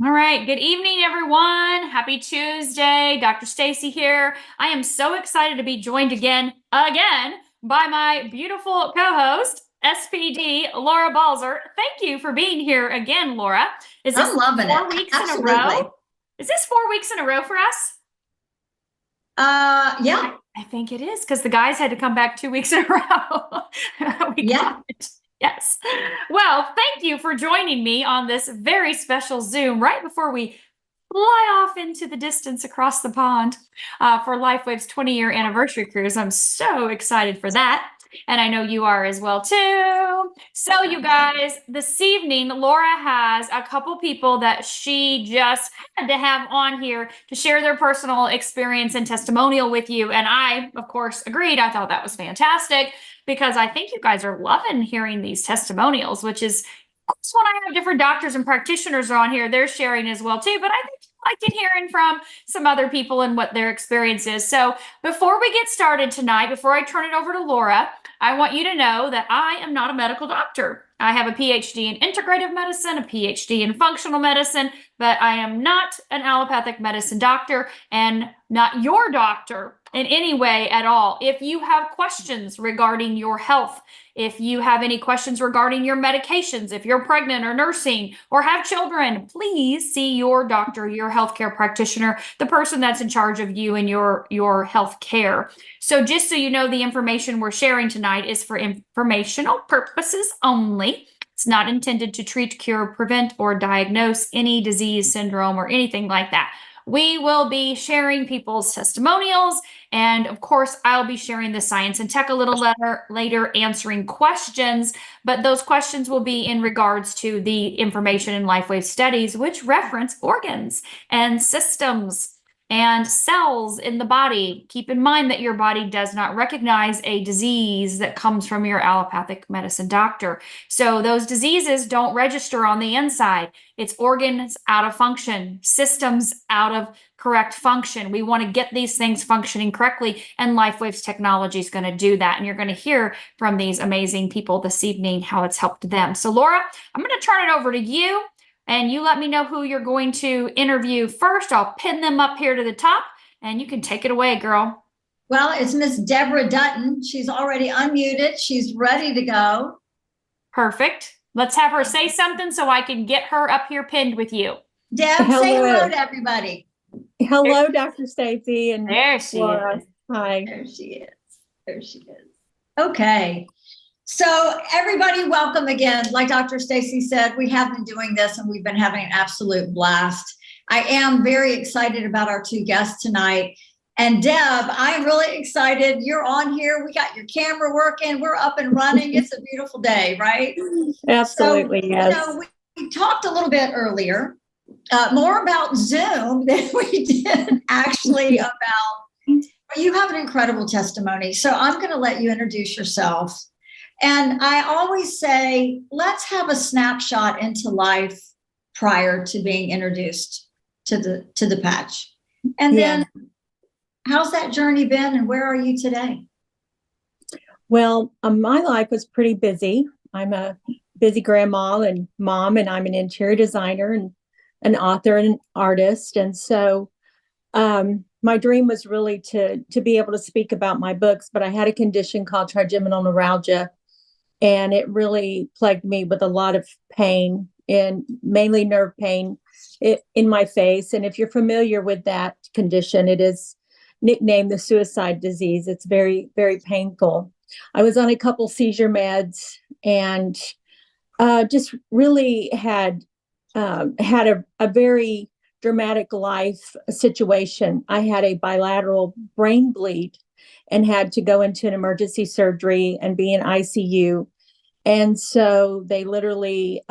All right. Good evening, everyone. Happy Tuesday. Dr. Stacy here. I am so excited to be joined again by my beautiful co-host, SPD Laura Balzer. Thank you for being here again, Laura. Is this I'm loving it. 4 weeks in a Absolutely. row? Is this 4 weeks in a row for us? Yeah, I think it is because the guys had to come back 2 weeks in a row. We yeah. got it. Yes. Well, thank you for joining me on this very special Zoom right before we fly off into the distance across the pond for LifeWave's 20-year anniversary cruise. I'm so excited for that. And I know you are as well too. So you guys, this evening, Laura has a couple people that she just had to have on here to share their personal experience and testimonial with you. And I, of course, agreed. I thought that was fantastic because I think you guys are loving hearing these testimonials, which is course, when I have different doctors and practitioners on here, they're sharing as well too. But I think I like it hearing from some other people and what their experience is. So before we get started tonight, before I turn it over to Laura, I want you to know that I am not a medical doctor. I have a PhD in integrative medicine, a PhD in functional medicine, but I am not an allopathic medicine doctor and not your doctor in any way at all. If you have questions regarding your health, if you have any questions regarding your medications, if you're pregnant or nursing or have children, please see your doctor, your healthcare practitioner, the person that's in charge of you and your health care. So just so you know, the information we're sharing tonight is for informational purposes only. It's not intended to treat, cure, prevent, or diagnose any disease, syndrome, or anything like that. We will be sharing people's testimonials. And of course, I'll be sharing the science and tech a little later, answering questions. But those questions will be in regards to the information in LifeWave studies, which reference organs and systems and cells in the body. Keep in mind that your body does not recognize a disease that comes from your allopathic medicine doctor. So those diseases don't register on the inside. It's organs out of function, systems out of correct function. We want to get these things functioning correctly, and LifeWave's technology is going to do that. And you're going to hear from these amazing people this evening how it's helped them. So, Laura, I'm going to turn it over to you, and you let me know who you're going to interview first. I'll pin them up here to the top, and you can take it away, girl. Well, it's Miss Deborah Dutton. She's already unmuted. She's ready to go. Perfect. Let's have her say something so I can get her up here pinned with you. Deb, say hello to everybody. Hello, Dr. Stacy and There she Laura. is. Hi. There she is. There she is. Okay. So everybody, welcome again. Like Dr. Stacy said, we have been doing this and we've been having an absolute blast. I am very excited about our two guests tonight. And Deb, I'm really excited. You're on here. We got your camera working. We're up and running. It's a beautiful day, right? Absolutely, so, yes. We talked a little bit earlier, more about Zoom than we did actually about, you have an incredible testimony. So I'm going to let you introduce yourself. And I always say, let's have a snapshot into life prior to being introduced to the patch. And then how's that journey been and where are you today? Well, my life was pretty busy. I'm a busy grandma and mom, and I'm an interior designer and an author and an artist. And so my dream was really to be able to speak about my books, but I had a condition called trigeminal neuralgia, and it really plagued me with a lot of pain, and mainly nerve pain in my face. And if you're familiar with that condition, it is nicknamed the suicide disease. It's very, very painful. I was on a couple seizure meds and just really had a very dramatic life situation. I had a bilateral brain bleed and had to go into an emergency surgery and be in ICU. And so they literally,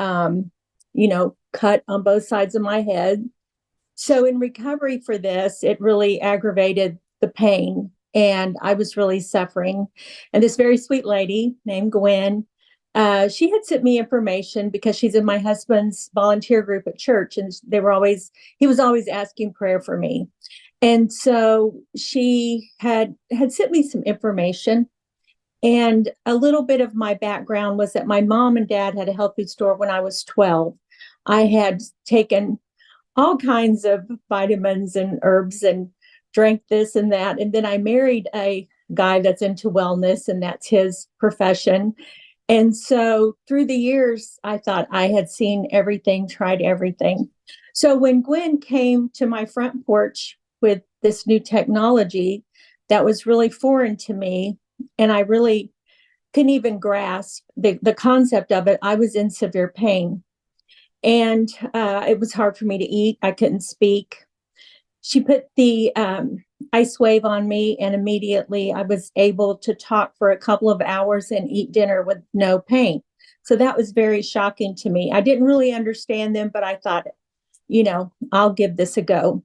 cut on both sides of my head. So in recovery for this, it really aggravated the pain, and I was really suffering. And this very sweet lady named Gwen, she had sent me information because she's in my husband's volunteer group at church, and he was always asking prayer for me. And so she had sent me some information. And a little bit of my background was that my mom and dad had a health food store when I was 12. I had taken all kinds of vitamins and herbs and drank this and that. And then I married a guy that's into wellness, and that's his profession. And so through the years, I thought I had seen everything, tried everything. So when Gwen came to my front porch with this new technology that was really foreign to me, and I really couldn't even grasp the concept of it, I was in severe pain. And it was hard for me to eat. I couldn't speak. She put the ice wave on me, and immediately I was able to talk for a couple of hours and eat dinner with no pain. So that was very shocking to me. I didn't really understand them, but I thought, I'll give this a go.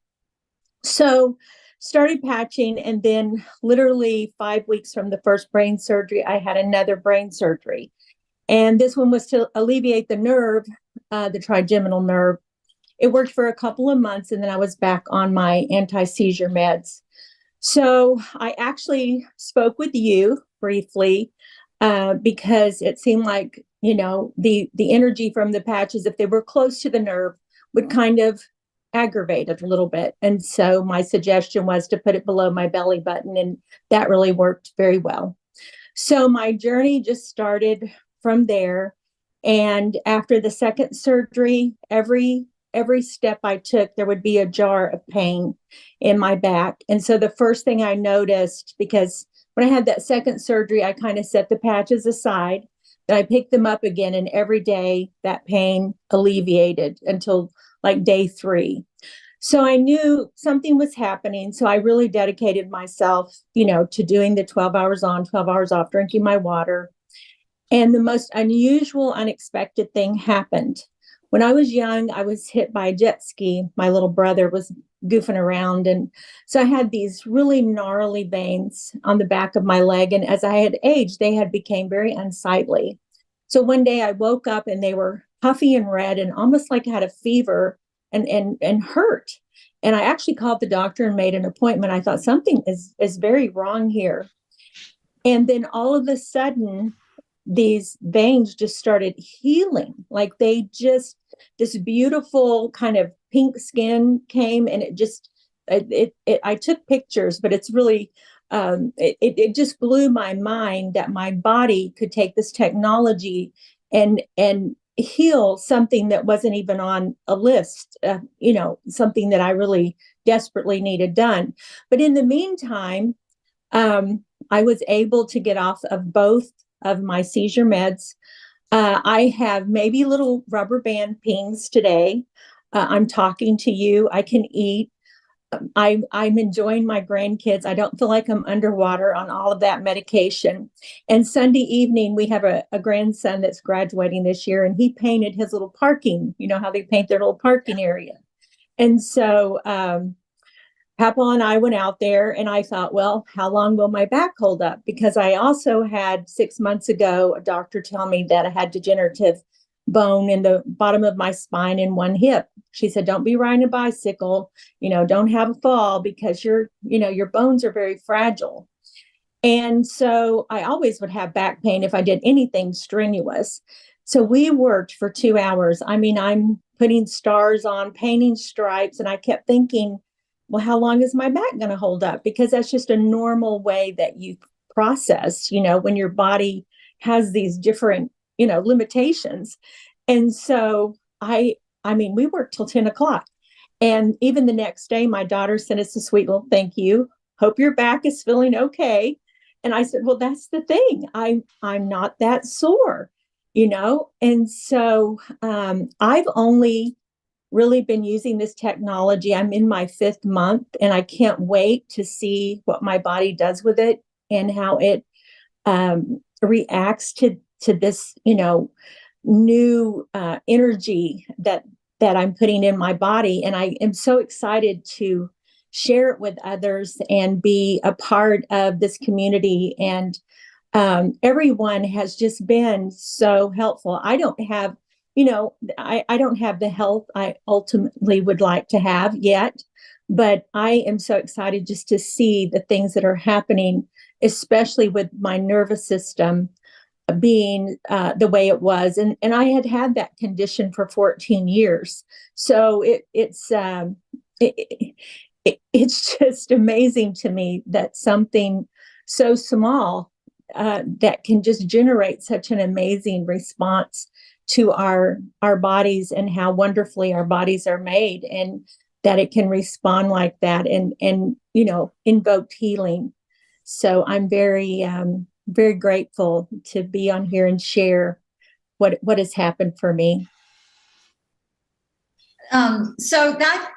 So started patching, and then literally 5 weeks from the first brain surgery, I had another brain surgery. And this one was to alleviate the nerve, the trigeminal nerve. It worked for a couple of months, and then I was back on my anti-seizure meds. So I actually spoke with you briefly because it seemed like, the energy from the patches, if they were close to the nerve, would kind of aggravate it a little bit. And so my suggestion was to put it below my belly button, and that really worked very well. So my journey just started from there. And after the second surgery, every step I took, there would be a jar of pain in my back. And so the first thing I noticed, because when I had that second surgery, I kind of set the patches aside, then I picked them up again. And every day that pain alleviated until like day 3. So I knew something was happening. So I really dedicated myself, to doing the 12 hours on, 12 hours off, drinking my water. And the most unusual, unexpected thing happened. When I was young, I was hit by a jet ski. My little brother was goofing around. And so I had these really gnarly veins on the back of my leg. And as I had aged, they had become very unsightly. So one day I woke up and they were puffy and red and almost like I had a fever and hurt. And I actually called the doctor and made an appointment. I thought something is very wrong here. And then all of a sudden, these veins just started healing. Like this beautiful kind of pink skin came, and I took pictures, but it's really, it just blew my mind that my body could take this technology and heal something that wasn't even on a list, something that I really desperately needed done. But in the meantime, I was able to get off of both of my seizure meds. I have maybe little rubber band pings today. I'm talking to you. I can eat. I'm enjoying my grandkids. I don't feel like I'm underwater on all of that medication. And Sunday evening, we have a grandson that's graduating this year, and he painted his little parking, how they paint their little parking area. And so Papa and I went out there, and I thought, well, how long will my back hold up? Because I also had 6 months ago, a doctor tell me that I had degenerative bone in the bottom of my spine in one hip. She said, don't be riding a bicycle, don't have a fall because your bones are very fragile. And so I always would have back pain if I did anything strenuous. So we worked for 2 hours. I mean, I'm putting stars on, painting stripes, and I kept thinking, well, how long is my back going to hold up? Because that's just a normal way that you process, when your body has these different, limitations. And so we worked till 10 o'clock. And even the next day, my daughter sent us a sweet little thank you. Hope your back is feeling okay. And I said, well, that's the thing. I'm not that sore, And so I've only really been using this technology. I'm in my 5th month, and I can't wait to see what my body does with it and how it reacts to this, new energy that I'm putting in my body. And I am so excited to share it with others and be a part of this community. And everyone has just been so helpful. I don't have I don't have the health I ultimately would like to have yet, but I am so excited just to see the things that are happening, especially with my nervous system. being the way it was, and I had had that condition for 14 years. So it's just amazing to me that something so small that can just generate such an amazing response to our bodies, and how wonderfully our bodies are made, and that it can respond like that, and invoke healing. So I'm very grateful to be on here and share what has happened for me. So that,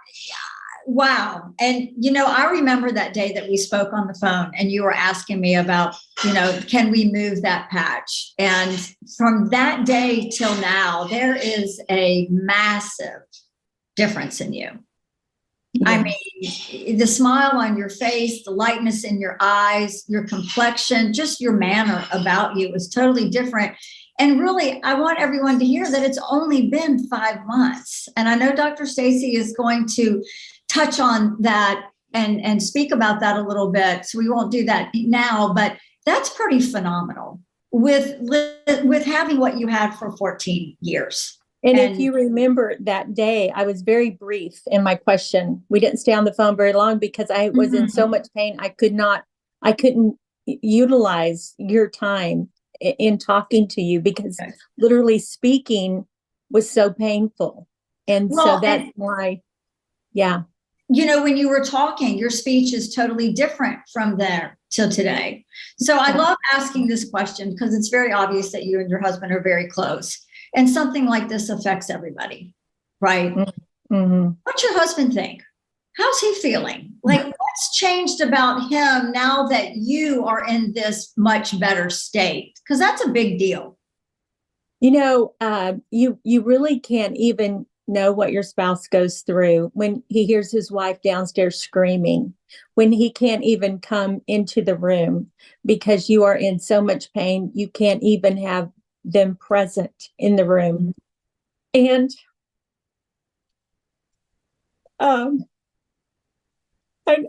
wow. And, I remember that day that we spoke on the phone and you were asking me about, can we move that patch? And from that day till now, there is a massive difference in you. Yeah. I mean, the smile on your face, the lightness in your eyes, your complexion, just your manner about you is totally different. And really, I want everyone to hear that it's only been 5 months. And I know Dr. Staci is going to touch on that and speak about that a little bit. So we won't do that now, but that's pretty phenomenal with having what you had for 14 years. And if you remember that day, I was very brief in my question. We didn't stay on the phone very long because I was in so much pain. I couldn't utilize your time in talking to you because literally speaking was so painful. And so that's why, yeah. When you were talking, your speech is totally different from there till today. So I love asking this question because it's very obvious that you and your husband are very close. And something like this affects everybody, right? Mm-hmm. What's your husband think? How's he feeling? Like, what's changed about him now that you are in this much better state? Because that's a big deal. You really can't even know what your spouse goes through when he hears his wife downstairs screaming, when he can't even come into the room because you are in so much pain. You can't even have them present in the room. And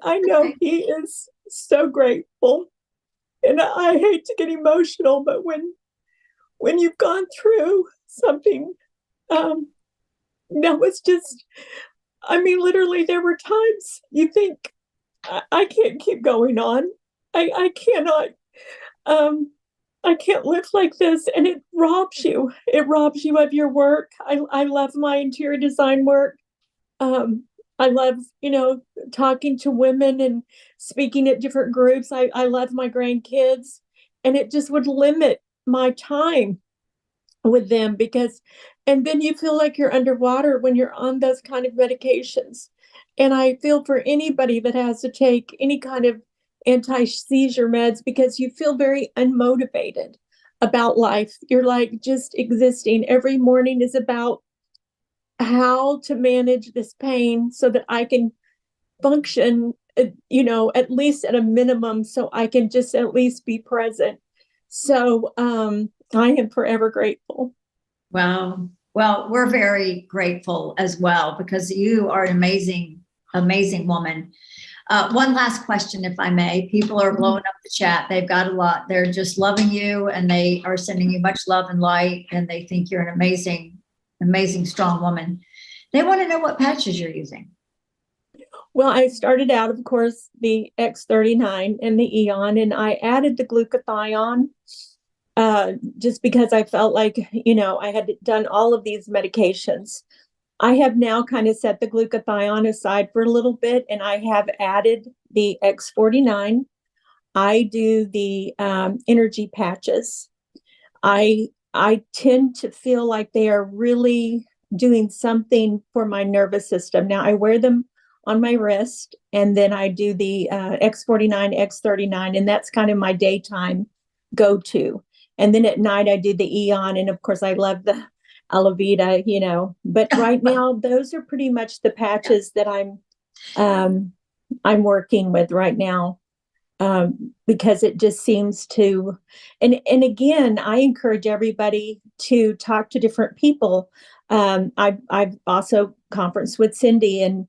I know he is so grateful, and I hate to get emotional, but when you've gone through something that was just, literally there were times you think, I can't keep going on. I cannot, I can't live like this. And it robs you. It robs you of your work. I love my interior design work. I love, talking to women and speaking at different groups. I love my grandkids, and it just would limit my time with them and then you feel like you're underwater when you're on those kind of medications. And I feel for anybody that has to take any kind of anti-seizure meds because you feel very unmotivated about life. You're like just existing. Every morning is about how to manage this pain so that I can function, at least at a minimum, so I can just at least be present. So I am forever grateful. Wow. Well, we're very grateful as well because you are an amazing, amazing woman. One last question, if I may. People are blowing up the chat. They've got a lot. They're just loving you, and they are sending you much love and light, and they think you're an amazing, amazing, strong woman. They want to know what patches you're using. Well, I started out, of course, the X39 and the Eon, and I added the glutathione just because I felt like, I had done all of these medications. I have now kind of set the glutathione aside for a little bit, and I have added the X49. I do the energy patches. I tend to feel like they are really doing something for my nervous system. Now, I wear them on my wrist, and then I do the X49, X39, and that's kind of my daytime go-to. And then at night, I do the Eon, and of course, I love the Alavita, but right now, those are pretty much the patches that I'm working with right now. Because it just seems to, and again, I encourage everybody to talk to different people. I've also conferenced with Cindy and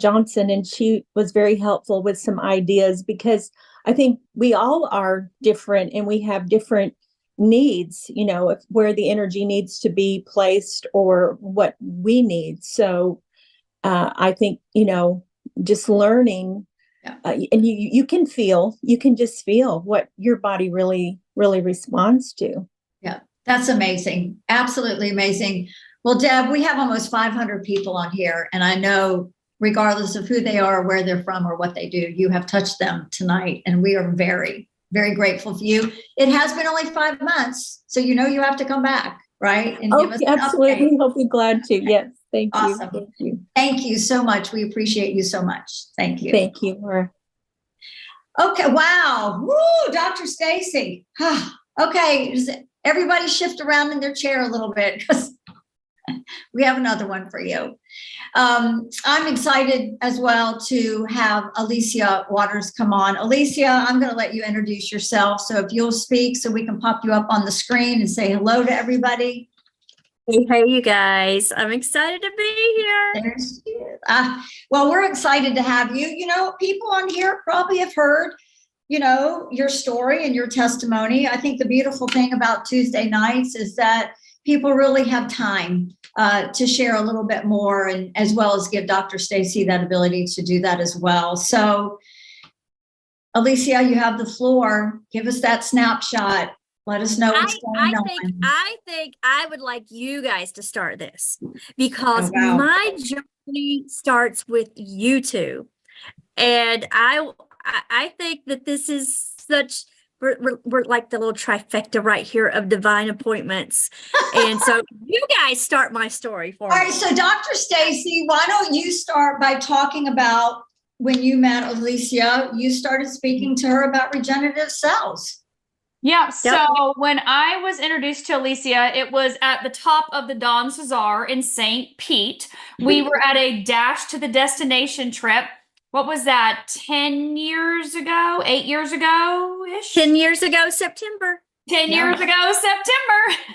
Johnson, and she was very helpful with some ideas because I think we all are different and we have different needs, if where the energy needs to be placed or what we need. So I think, just learning, and you can just feel what your body really, really responds to. Yeah, that's amazing. Absolutely amazing. Well, Deb, we have almost 500 people on here, and I know regardless of who they are, where they're from, or what they do, you have touched them tonight, and we are very, very grateful for you. It has been only 5 months, so you have to come back, right? And give us an absolutely. update. I'll be glad to. Yes. Thank you. Awesome. Thank you. Thank you so much. We appreciate you so much. Thank you. Thank you, Laura. Okay. Wow. Woo, Dr. Staci. Okay. Everybody shift around in their chair a little bit because we have another one for you. I'm excited as well to have Alicia Waters come on. Alicia, I'm going to let you introduce yourself. So if you'll speak so we can pop you up on the screen and say hello to everybody. Hey, you guys. I'm excited to be here. There she is. Well, we're excited to have you. People on here probably have heard, your story and your testimony. I think the beautiful thing about Tuesday nights is that people really have time to share a little bit more, and as well as give Dr. Staci that ability to do that as well. So, Alicia, you have the floor. Give us that snapshot. Let us know what's going on. I think I would like you guys to start this because Oh, wow. my journey starts with you two. And I think that this is such, we're like the little trifecta right here of divine appointments. And so you guys start my story for me. All right, so Dr. Staci, why don't you start by talking about when you met Alicia, you started speaking to her about regenerative cells. Yeah, so when I was introduced to Alicia, it was at the top of the Don Cesar in St. Pete. We were at a Dash to the Destination trip. What was that, 10 years ago, 8 years ago-ish? 10 years ago, September. 10 years ago,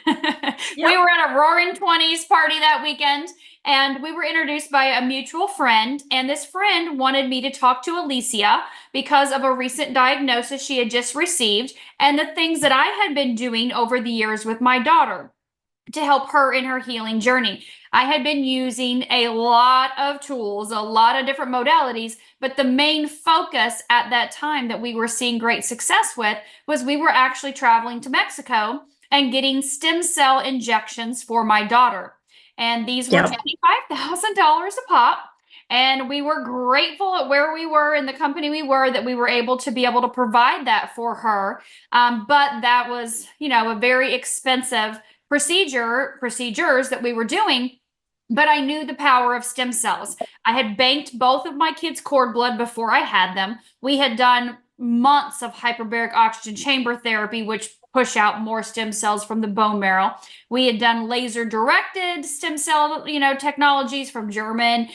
September. We were at a Roaring 20s party that weekend, and we were introduced by a mutual friend, and this friend wanted me to talk to Alicia because of a recent diagnosis she had just received and the things that I had been doing over the years with my daughter to help her in her healing journey. I had been using a lot of tools, a lot of different modalities, but the main focus at that time that we were seeing great success with was we were actually traveling to Mexico and getting stem cell injections for my daughter. And these were $25,000 a pop. And we were grateful at where we were in the company we were that we were able to provide that for her. But that was, a very expensive procedures that we were doing. But I knew the power of stem cells. I had banked both of my kids' cord blood before I had them. We had done months of hyperbaric oxygen chamber therapy, which push out more stem cells from the bone marrow. We had done laser directed stem cell, technologies from Germany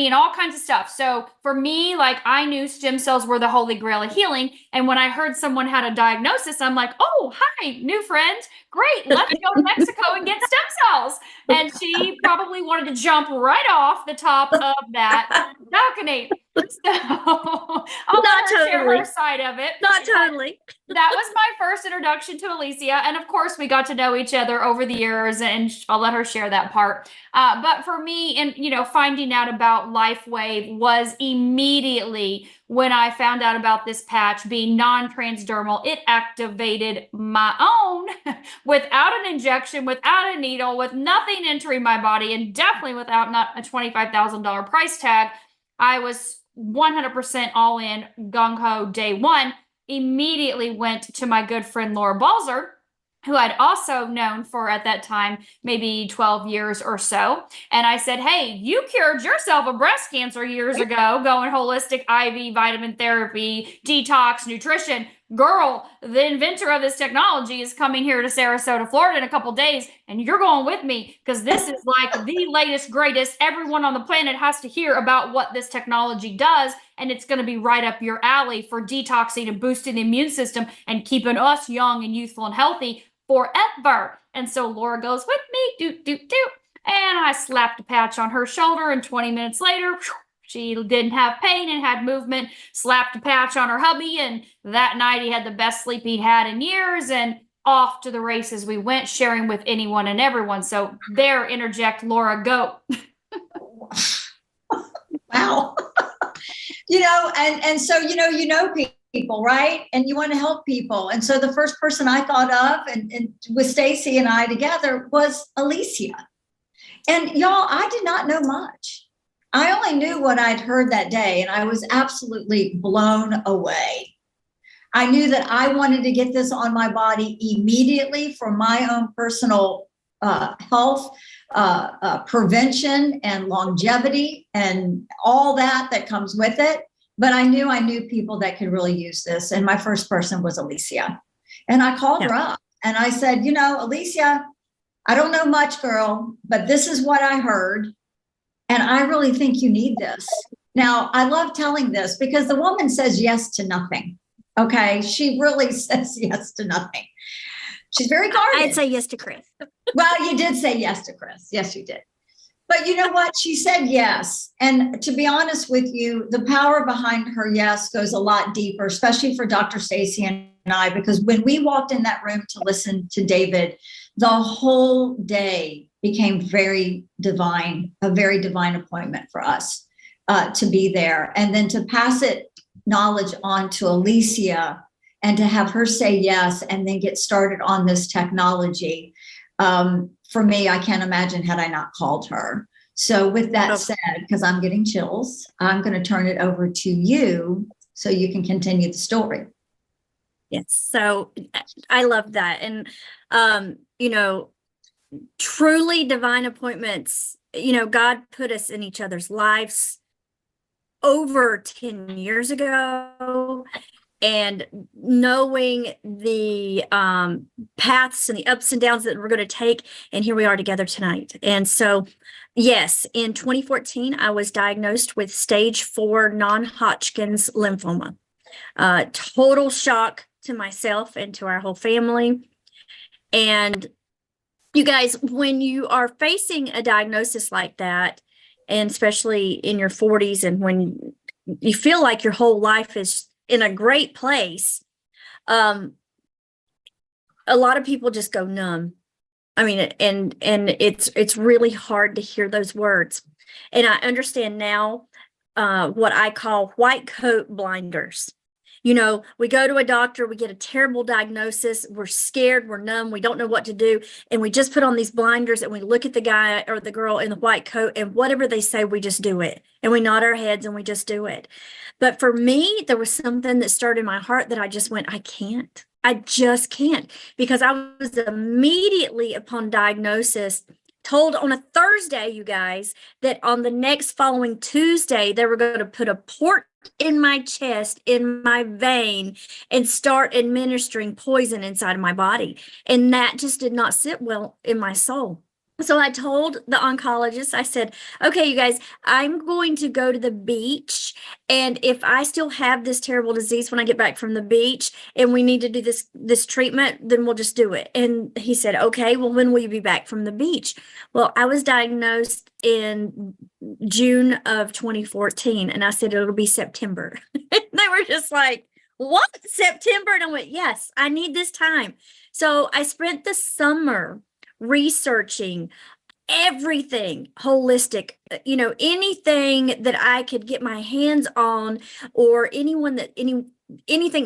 and all kinds of stuff. So for me, I knew stem cells were the holy grail of healing. And when I heard someone had a diagnosis, I'm like, oh, hi, new friend. Great. Let's go to Mexico and get stem cells. And she probably wanted to jump right off the top of that balcony. So I'll let her share her side of it. Not totally. That was my first introduction to Alicia. And of course, we got to know each other over the years, and I'll let her share that part. But for me, and finding out about LifeWave was immediately when I found out about this patch being non-transdermal. It activated my own without an injection, without a needle, with nothing entering my body, and definitely without not a $25,000 price tag. I was 100% all in, gung-ho day one. Immediately went to my good friend Laura Balzer, who I'd also known for at that time maybe 12 years or so. And I said, hey, you cured yourself of breast cancer years ago, going holistic IV vitamin therapy, detox, nutrition. Girl, the inventor of this technology is coming here to Sarasota, Florida in a couple days, and you're going with me because this is like the latest, greatest. Everyone on the planet has to hear about what this technology does, and it's going to be right up your alley for detoxing and boosting the immune system and keeping us young and youthful and healthy forever. And so Laura goes with me, and I slapped a patch on her shoulder, and 20 minutes later, she didn't have pain and had movement, slapped a patch on her hubby, and that night he had the best sleep he'd had in years. And off to the races. We went sharing with anyone and everyone. So there, interject, Laura, go. Wow. And so, people, right? And you want to help people. And so the first person I thought of and with Staci and I together was Alicia. And y'all, I did not know much. I only knew what I'd heard that day, and I was absolutely blown away. I knew that I wanted to get this on my body immediately for my own personal health, prevention and longevity and all that comes with it. But I knew people that could really use this. And my first person was Alicia. And I called her up and I said, Alicia, I don't know much, girl, but this is what I heard. And I really think you need this. Now, I love telling this because the woman says yes to nothing. Okay. She really says yes to nothing. She's very guarded. I'd say yes to Chris. Well, you did say yes to Chris. Yes, you did. But you know what? She said yes. And to be honest with you, the power behind her yes goes a lot deeper, especially for Dr. Staci and I, because when we walked in that room to listen to David, the whole day became very divine, a very divine appointment for us to be there. And then to pass it knowledge on to Alicia and to have her say yes and then get started on this technology. For me, I can't imagine had I not called her. So with that said, because I'm getting chills, I'm going to turn it over to you so you can continue the story. Yes. So I love that. And, truly divine appointments, God put us in each other's lives over 10 years ago. And knowing the paths and the ups and downs that we're going to take, and here we are together tonight. And so, yes, in 2014, I was diagnosed with stage 4 non-Hodgkin's lymphoma. Total shock to myself and to our whole family. And you guys, when you are facing a diagnosis like that, and especially in your 40s, and when you feel like your whole life is in a great place, a lot of people just go numb. I mean, and it's really hard to hear those words. And I understand now what I call white coat blinders. We go to a doctor, we get a terrible diagnosis, we're scared, we're numb, we don't know what to do, and we just put on these blinders and we look at the guy or the girl in the white coat, and whatever they say, we just do it. And we nod our heads and we just do it. But for me, there was something that stirred in my heart that I just went, I can't. I just can't. Because I was immediately upon diagnosis told on a Thursday, you guys, that on the next following Tuesday, they were going to put a port in my chest, in my vein, and start administering poison inside of my body. And that just did not sit well in my soul. So I told the oncologist, I said, okay, you guys, I'm going to go to the beach. And if I still have this terrible disease when I get back from the beach and we need to do this treatment, then we'll just do it. And he said, okay, well, when will you be back from the beach? Well, I was diagnosed in June of 2014. And I said, it'll be September. They were just like, what? September? And I went, yes, I need this time. So I spent the summer researching everything holistic, anything that I could get my hands on, or anything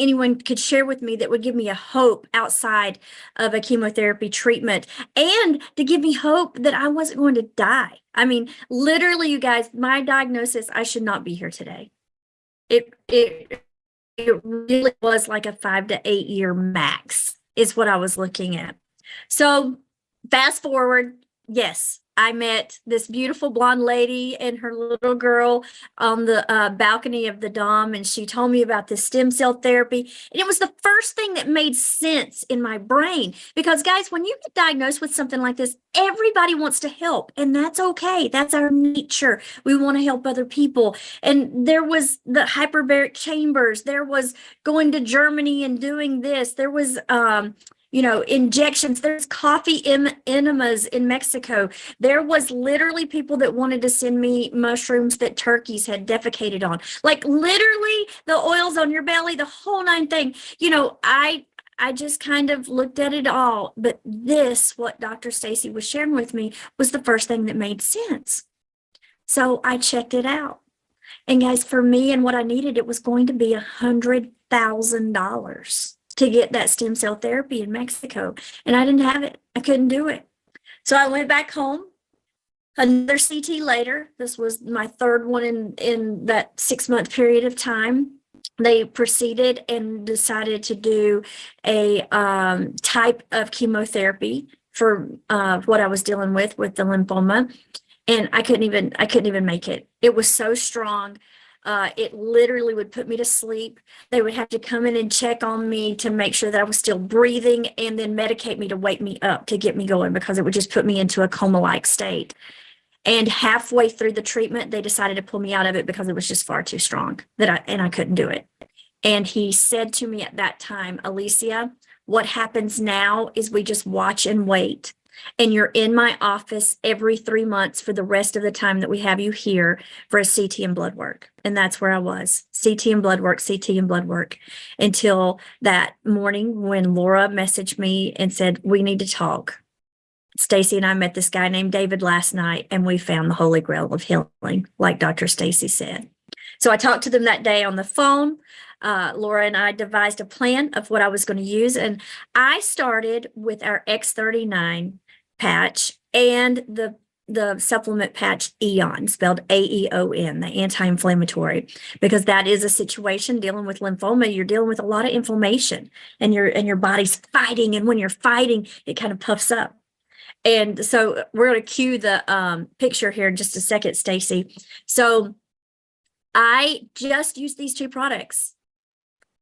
anyone could share with me that would give me a hope outside of a chemotherapy treatment, and to give me hope that I wasn't going to die. I mean, literally, you guys, my diagnosis, I should not be here today. It really was like a 5 to 8 year max is what I was looking at. So fast forward, yes, I met this beautiful blonde lady and her little girl on the balcony of the Dom, and she told me about this stem cell therapy. And it was the first thing that made sense in my brain. Because, guys, when you get diagnosed with something like this, everybody wants to help, and that's okay. That's our nature. We want to help other people. And there was the hyperbaric chambers. There was going to Germany and doing this. There was injections. There's coffee enemas in Mexico. There was literally people that wanted to send me mushrooms that turkeys had defecated on. Like literally the oils on your belly, the whole 9 thing. I just kind of looked at it all. But this, what Dr. Staci was sharing with me, was the first thing that made sense. So I checked it out. And guys, for me and what I needed, it was going to be $100,000 to get that stem cell therapy in Mexico. And I didn't have it. I couldn't do it. So I went back home. Another CT later, this was my third one in that 6-month period of time. They proceeded and decided to do a type of chemotherapy for what I was dealing with the lymphoma. And I couldn't even make it. It was so strong. It literally would put me to sleep. They would have to come in and check on me to make sure that I was still breathing, and then medicate me to wake me up to get me going, because it would just put me into a coma-like state. And halfway through the treatment, they decided to pull me out of it because it was just far too strong and I couldn't do it. And he said to me at that time, Alicia, what happens now is we just watch and wait. And you're in my office every 3 months for the rest of the time that we have you here for a CT and blood work. And that's where I was, CT and blood work, CT and blood work, until that morning when Laura messaged me and said, we need to talk. Staci and I met this guy named David last night, and we found the Holy Grail of healing, like Dr. Staci said. So I talked to them that day on the phone. Laura and I devised a plan of what I was going to use. And I started with our X39 patch and the supplement patch Eon, spelled AEON, the anti-inflammatory, because that is a situation dealing with lymphoma. You're dealing with a lot of inflammation, and your body's fighting. And when you're fighting, it kind of puffs up. And so we're going to cue the picture here in just a second, Staci. So I just used these 2 products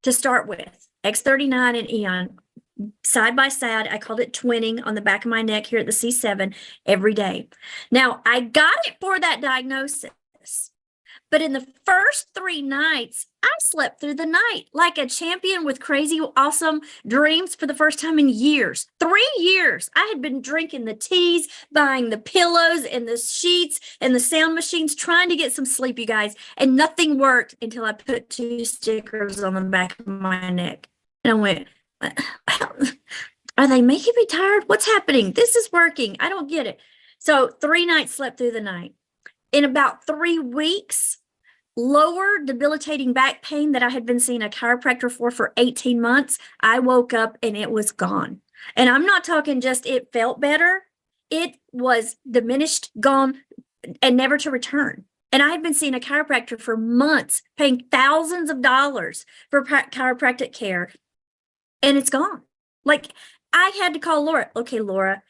to start with, X39 and Eon, side by side. I called it twinning on the back of my neck here at the C7 every day. Now, I got it for that diagnosis, but in the first 3 nights, I slept through the night like a champion with crazy, awesome dreams for the first time in years. 3 years. I had been drinking the teas, buying the pillows and the sheets and the sound machines, trying to get some sleep, you guys, and nothing worked until I put 2 stickers on the back of my neck. And I went, are they making me tired? What's happening? This is working. I don't get it. So 3 nights slept through the night. In about 3 weeks, lower debilitating back pain that I had been seeing a chiropractor for 18 months, I woke up and it was gone. And I'm not talking just it felt better. It was diminished, gone, and never to return. And I had been seeing a chiropractor for months, paying thousands of dollars for chiropractic care, and it's gone. Like, I had to call Laura. Okay, Laura,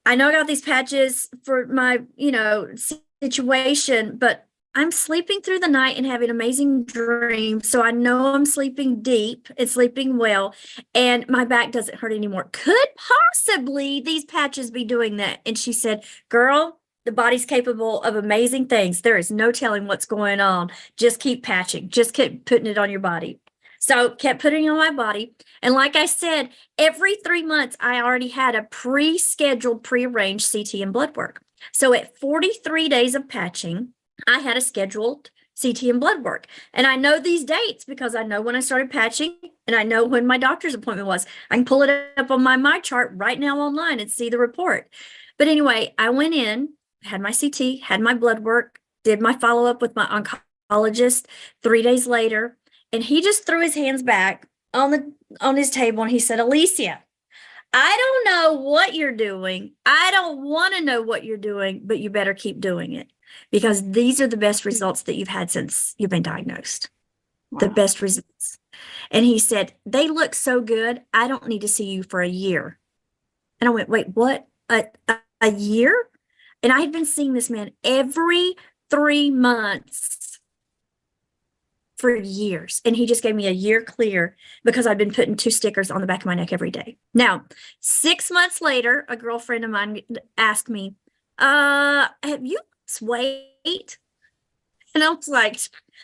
I know I got these patches for my, situation, but I'm sleeping through the night and having amazing dreams. So I know I'm sleeping deep and sleeping well, and my back doesn't hurt anymore. Could possibly these patches be doing that? And she said, girl, the body's capable of amazing things. There is no telling what's going on. Just keep patching. Just keep putting it on your body. So kept putting it on my body. And like I said, every 3 months, I already had a pre-scheduled, pre-arranged CT and blood work. So at 43 days of patching, I had a scheduled CT and blood work. And I know these dates because I know when I started patching, and I know when my doctor's appointment was. I can pull it up on my chart right now online and see the report. But anyway, I went in, had my CT, had my blood work, did my follow-up with my oncologist 3 days later, and he just threw his hands back on his table and he said, Alicia, I don't know what you're doing. I don't want to know what you're doing, but you better keep doing it, because these are the best results that you've had since you've been diagnosed. Wow. The best results. And he said, they look so good. I don't need to see you for a year. And I went, wait, what? A year? And I had been seeing this man every 3 months for years. And he just gave me a year clear because I'd been putting 2 stickers on the back of my neck every day. Now, 6 months later, a girlfriend of mine asked me, have you lost weight? And I was like,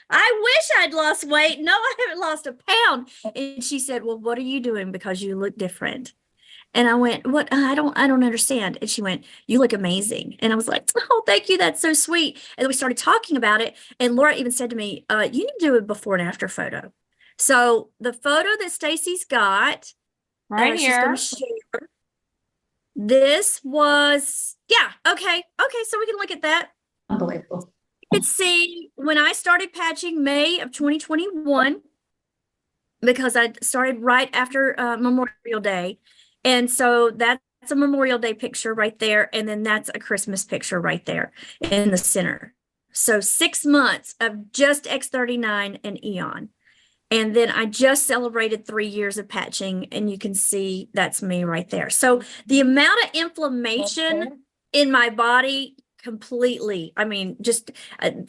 I wish I'd lost weight. No, I haven't lost a pound. And she said, well, what are you doing? Because you look different. And I went, what? I don't understand. And she went, you look amazing. And I was like, oh, thank you. That's so sweet. And then we started talking about it. And Laura even said to me, you need to do a before and after photo, So the photo that Stacy's got, Right she's going here. to share. This was, yeah, okay. Okay, so we can look at that. Unbelievable. You can see when I started patching May of 2021, because I started right after Memorial Day. And so that's a Memorial Day picture right there. And then that's a Christmas picture right there in the center. So 6 months of just X39 and Eon. And then I just celebrated 3 years of patching, and you can see that's me right there. So the amount of inflammation in my body completely, I mean, just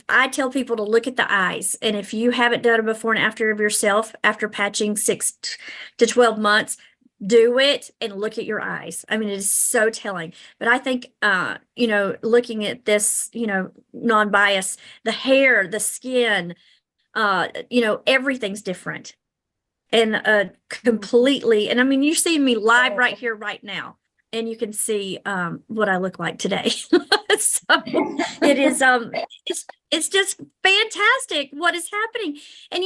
I tell people to look at the eyes. And if you haven't done a before and after of yourself after patching 6 to 12 months, do it and look at your eyes. I mean, it is so telling. But I think, looking at this, non-bias, the hair, the skin, everything's different and completely. And I mean, you're seeing me live right here, right now, and you can see what I look like today. So it is, it's just fantastic what is happening. And,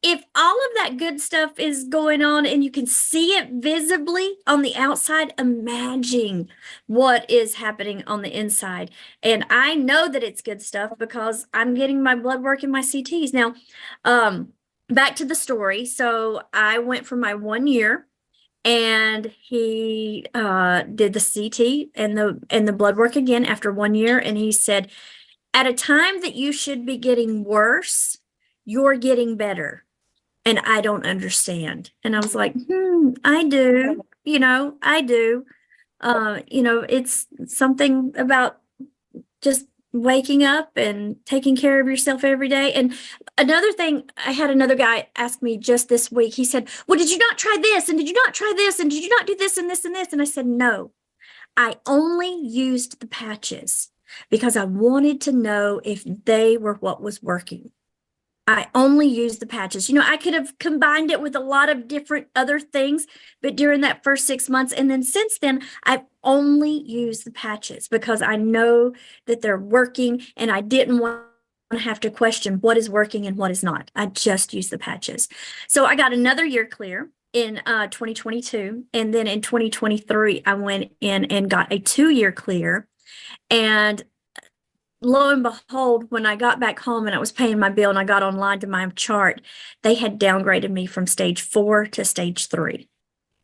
if all of that good stuff is going on and you can see it visibly on the outside, imagine what is happening on the inside. And I know that it's good stuff because I'm getting my blood work and my CTs. Now, back to the story. So I went for my 1 year, and he did the CT and the blood work again after 1 year. And he said, at a time that you should be getting worse, you're getting better. And I don't understand. And I was like, I do, I do. It's something about just waking up and taking care of yourself every day. And another thing, I had another guy ask me just this week. He said, well, did you not try this? And did you not try this? And did you not do this and this and this? And I said, no, I only used the patches because I wanted to know if they were what was working. I only used the patches. I could have combined it with a lot of different other things, but during that first 6 months, and then since then, I've only used the patches because I know that they're working, and I didn't want to have to question what is working and what is not. I just used the patches. So I got another year clear in 2022, and then in 2023, I went in and got a 2-year clear. And lo and behold, when I got back home and I was paying my bill and I got online to my chart, they had downgraded me from stage 4 to stage 3.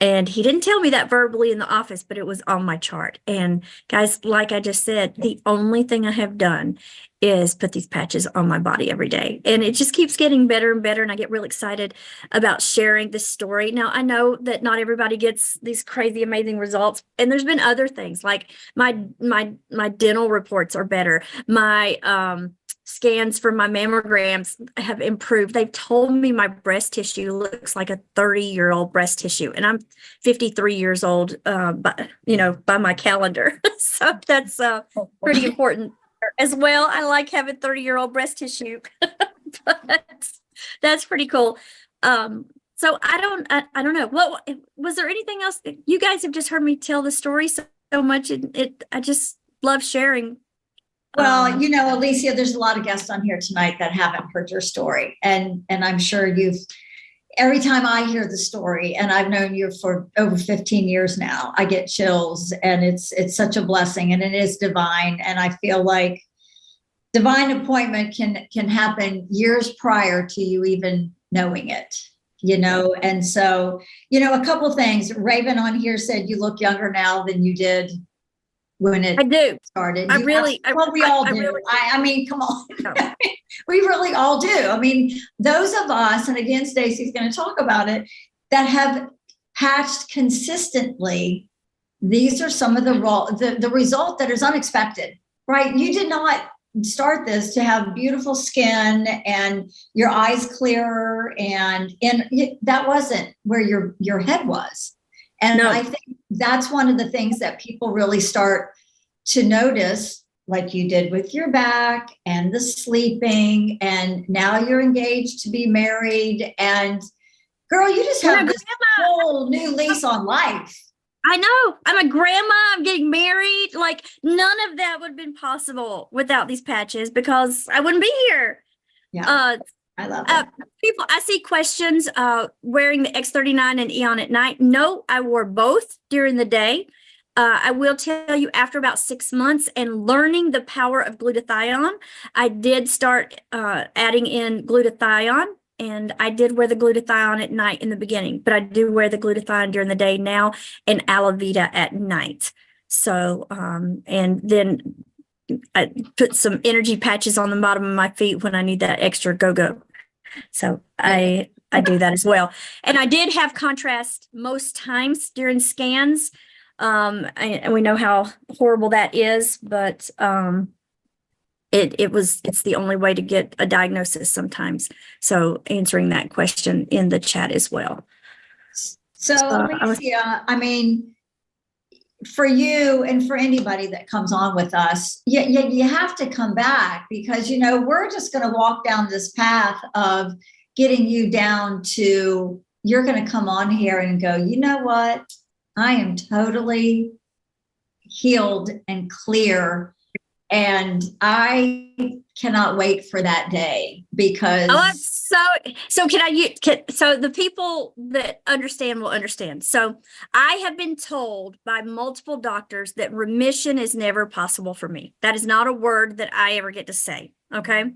And he didn't tell me that verbally in the office, but it was on my chart. And guys, like I just said, the only thing I have done is put these patches on my body every day. And it just keeps getting better and better. And I get real excited about sharing this story. Now, I know that not everybody gets these crazy, amazing results. And there's been other things like my dental reports are better. My scans for my mammograms have improved. They've told me my breast tissue looks like a 30-year-old breast tissue, and I'm 53 years old, by my calendar. So that's pretty important as well. I like having 30-year-old breast tissue, but that's pretty cool. So I don't know. What was there anything else? You guys have just heard me tell the story so much. I just love sharing. Well, Alicia, there's a lot of guests on here tonight that haven't heard your story. And I'm sure every time I hear the story, and I've known you for over 15 years now, I get chills, and it's such a blessing, and it is divine. And I feel like divine appointment can happen years prior to you even knowing it, And so, a couple things. Raven on here said you look younger now than you did when it started. We all do. I mean, come on. No. We really all do. I mean, those of us, and again, Stacy's going to talk about it, that have patched consistently, these are some of the result that is unexpected, right? You did not start this to have beautiful skin and your eyes clearer, and that wasn't where your head was. And I think that's one of the things that people really start to notice, like you did with your back and the sleeping, and now you're engaged to be married. And girl, you just have this whole new lease on life. I know. I'm a grandma. I'm getting married. Like, none of that would have been possible without these patches because I wouldn't be here. Yeah. I love it. People, I see questions, wearing the X39 and Eon at night. No, I wore both during the day. I will tell you, after about 6 months and learning the power of glutathione, I did start adding in glutathione, and I did wear the glutathione at night in the beginning, but I do wear the glutathione during the day now and aloe vera at night. So, and then I put some energy patches on the bottom of my feet when I need that extra go-go. So I do that as well. And I did have contrast most times during scans. And we know how horrible that is, but it's the only way to get a diagnosis sometimes. So answering that question in the chat as well. So Alicia, I mean, for you and for anybody that comes on with us, you have to come back, because, you know, we're just going to walk down this path of getting you down to, you're going to come on here and go, you know what? I am totally healed and clear. And I cannot wait for that day, because so the people that understand will understand. So I have been told by multiple doctors that remission is never possible for me. That is not a word that I ever get to say. Okay.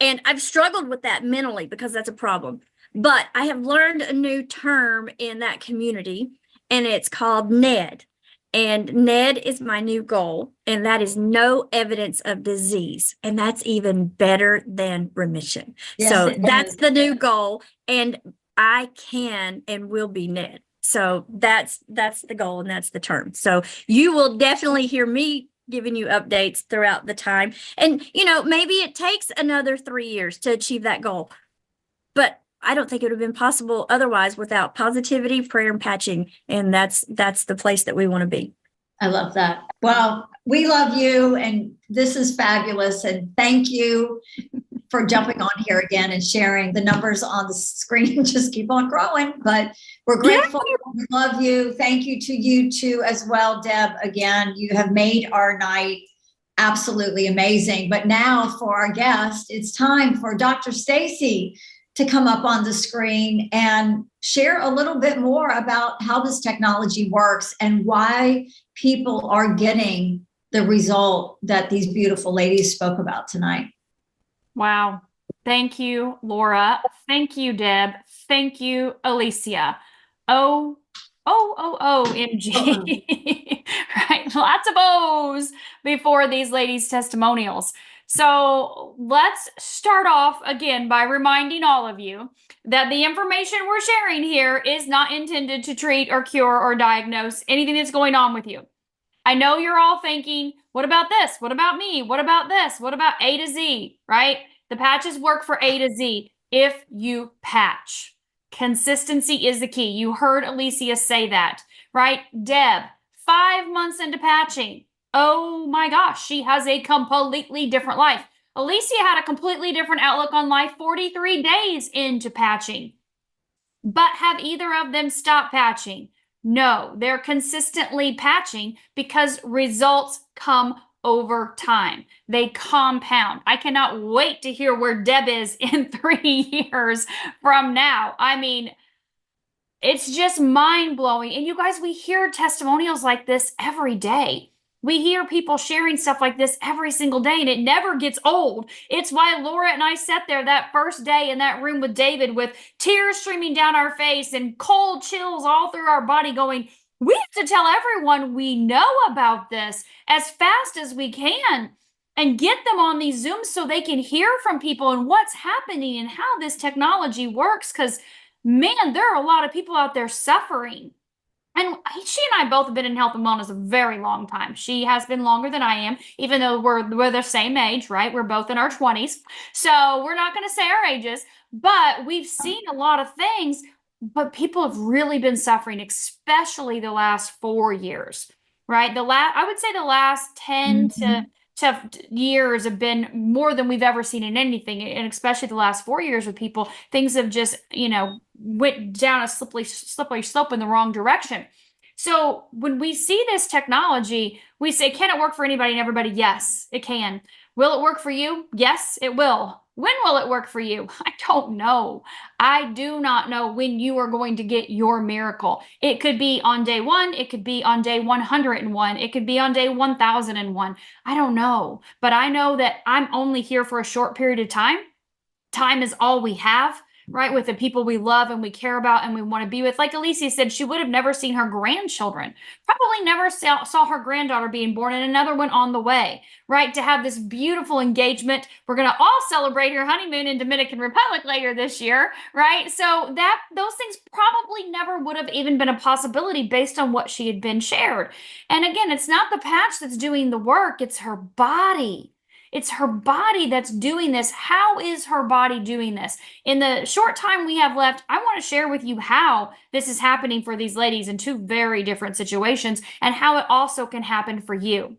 And I've struggled with that mentally, because that's a problem. But I have learned a new term in that community, and it's called NED. And NED is my new goal, and that is no evidence of disease. And that's even better than remission. Yes, so it that's is. the new goal, and I can and will be NED. So that's the goal, and that's the term. So you will definitely hear me giving you updates throughout the time. And, you know, maybe it takes another 3 years to achieve that goal, but I don't think it would have been possible otherwise without positivity, prayer, and patching. And that's the place that we want to be. I love that. Well, we love you, and this is fabulous. And thank you for jumping on here again and sharing. The numbers on the screen just keep on growing, but we're grateful. Yeah. We love you. Thank you to you too as well, Deb. Again, you have made our night absolutely amazing. But now for our guest, it's time for Dr. Staci to come up on the screen and share a little bit more about how this technology works and why people are getting the result that these beautiful ladies spoke about tonight. Wow. Thank you, Laura. Thank you, Deb. Thank you, Alicia. OMG. Right. Lots of O's before these ladies' testimonials. So let's start off again by reminding all of you that the information we're sharing here is not intended to treat or cure or diagnose anything that's going on with you. I know you're all thinking, what about this? What about me? What about this? What about A to Z, right? The patches work for A to Z if you patch. Consistency is the key. You heard Alicia say that, right? Deb, 5 months into patching. Oh my gosh, she has a completely different life. Alicia had a completely different outlook on life 43 days into patching. But have either of them stopped patching? No, they're consistently patching because results come over time. They compound. I cannot wait to hear where Deb is in 3 years from now. I mean, it's just mind-blowing. And you guys, we hear testimonials like this every day. We hear people sharing stuff like this every single day, and it never gets old. It's why Laura and I sat there that first day in that room with David with tears streaming down our face and cold chills all through our body going, we have to tell everyone we know about this as fast as we can and get them on these Zooms so they can hear from people and what's happening and how this technology works. Because, man, there are a lot of people out there suffering. And she and I both have been in health and wellness a very long time. She has been longer than I am, even though we're the same age, right? We're both in our 20s. So we're not going to say our ages, but we've seen a lot of things, but people have really been suffering, especially the last 4 years, right? I would say the last 10 to years have been more than we've ever seen in anything. And especially the last 4 years with people, things have just, went down a slippery slope in the wrong direction. So when we see this technology, we say, can it work for anybody and everybody? Yes, it can. Will it work for you? Yes, it will. When will it work for you? I don't know. I do not know when you are going to get your miracle. It could be on day 1. It could be on day 101. It could be on day 1001. I don't know. But I know that I'm only here for a short period of time. Time is all we have, right? With the people we love and we care about and we want to be with. Like Alicia said, she would have never seen her grandchildren, probably never saw her granddaughter being born and another one on the way, right? To have this beautiful engagement. We're going to all celebrate her honeymoon in Dominican Republic later this year, right? So that those things probably never would have even been a possibility based on what she had been shared. And again, it's not the patch that's doing the work, it's her body. It's her body that's doing this. How is her body doing this? In the short time we have left, I want to share with you how this is happening for these ladies in 2 very different situations and how it also can happen for you.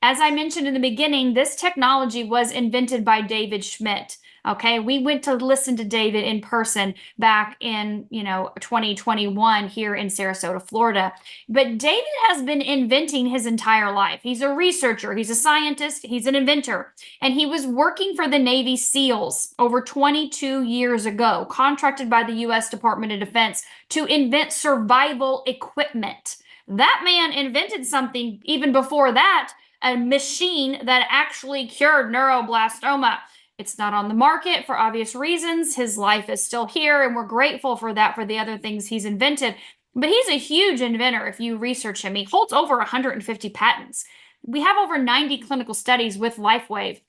As I mentioned in the beginning, this technology was invented by David Schmidt. Okay, we went to listen to David in person back in, 2021 here in Sarasota, Florida. But David has been inventing his entire life. He's a researcher, he's a scientist, he's an inventor, and he was working for the Navy SEALs over 22 years ago, contracted by the U.S. Department of Defense to invent survival equipment. That man invented something even before that, a machine that actually cured neuroblastoma. It's not on the market for obvious reasons. His life is still here, and we're grateful for that, for the other things he's invented. But he's a huge inventor if you research him. He holds over 150 patents. We have over 90 clinical studies with LifeWave